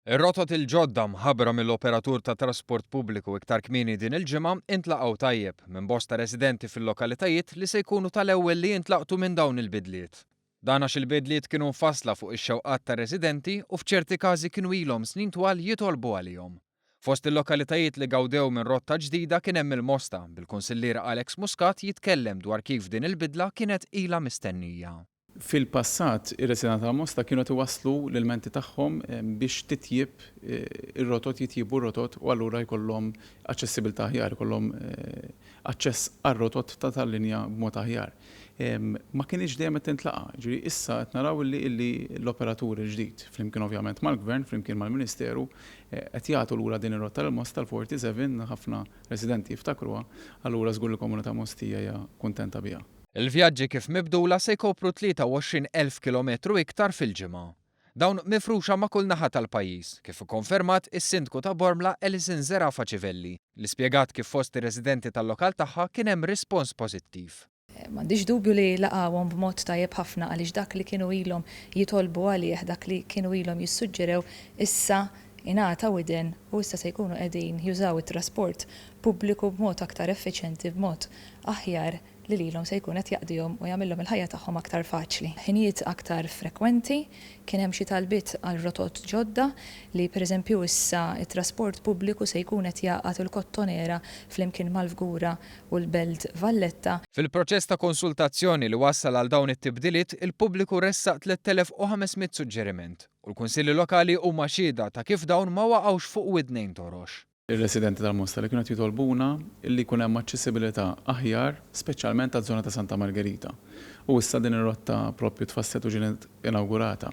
Ir-rotot il-ġodda mħabbra mill-operatur ta' trasport pubbliku iktar kmieni din il-ġimgħa intlaqgħu tajjeb minn bosta residenti fil-lokalitajiet li se jkunu tal-ewwel li jintlaqtu minn dawn il-bidliet. Dan għax il-bidliet kienu mfassla fuq ix-xewqat ta' residenti u f'ċerti każi kienu ilhom snin twal jitolbu għalihom. Fost il-lokalitajiet li gawdew minn rotta ġdida kien hemm il-Mosta bil-Kunsillier Alex Muscat jitkellem dwar kif din il-bidla kienet ilha mistennija. Fil-passat, ir-residenti tal-Mosta kienu iwasslu l-elementi tagħhom biex titjib ir-rotot jitjibu r-rotot u allura jkollhom aċċessibilità aħjar, jkollhom aċċess għar-rotot ta' tal-linja b'mod aħjar. Ma kienx dejjem qed tintlaqa, ġifieri issa qed naraw li l-operatur il-ġdid flimkien ovvjament mal-Gvern, flimkien mal-Ministeru qed jagħtu lura din ir-rotta l-Mosta l-47 ħafna residenti jiftakruha, allura żgur il-komunità Mostija hija kuntenta biha. Il-vjaġġi kif mibdula se jkopru 23,000 kilometru iktar fil-ġimgħa. Dawn mifruxa ma' kull naħa tal-pajjiż, kif ikkonfermat is-Sindku ta' Bormla Alison Zerafa Ċivelli, li spjegat kif fost ir-residenti tal-lokal tagħha kien hemm rispons pożittiv. M'għandix dubju li laqgħuhom b'mod tajjeb ħafna għaliex dak li kienu ilhom jitolbu għalih, dak li kienu ilhom jissuġġerew issa ingħata widen u issa se jkunu qegħdin jużaw it-trasport pubbliku b'mod aktar effiċjenti, b'mod aħjar li lilhom se jkun qed jaqdihom u jagħmilhom il-ħajja tagħhom aktar faċli. Ħinijiet aktar frekwenti, kien hemm xi talbiet għal rotot ġodda li pereżempju issa t-trasport pubbliku se jkun qed jaqgħad il-Kottonera flimkien mal-Fgura u l-Belt Valletta. Fil-proċess ta' konsultazzjoni li wassal għal dawn it-tibdiliet, il-pubbliku ressaq 3500 suġġeriment u l-kunsilli lokali huma xhieda ta' kif dawn ma waqgħux fuq widnejn torox. Ir-residenti tal-Mosta li kienu qed jitolbuna illi jkun hemm aċċessibilità aħjar, speċjalment taż-żona ta' Santa Margherita. U issa din ir-rotta proprju tfasset u ġiet inawgurata.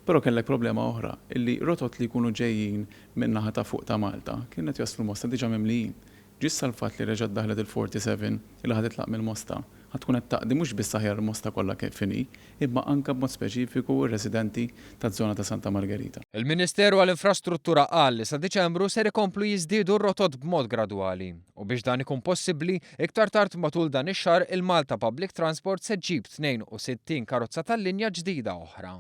Però kellek problema oħra, illi rotot li jkunu ġejjin minn naħa ta' fuq ta' Malta kienet jaslu Mosta diġà mimlijin. Ġissa l-fatt li reġgħet daħlet il-47 il ħadd titlaq mill-Mosta tkun qed taqdi mhux biss aħjar il-Mosta kollha kif inhi, imma anke b'mod speċifiku r-residenti taż-żona ta' Santa Margherita. Il-Ministeru għall-Infrastruttura qal li sa Diċembru ser ikomplu jiżdiedu r-rotot b'mod gradwali u biex dan ikun possibbli iktar tard matul dan ix-xahar il-Malta Public Transport se ġġib 62 karozza tal-linja ġdida oħra.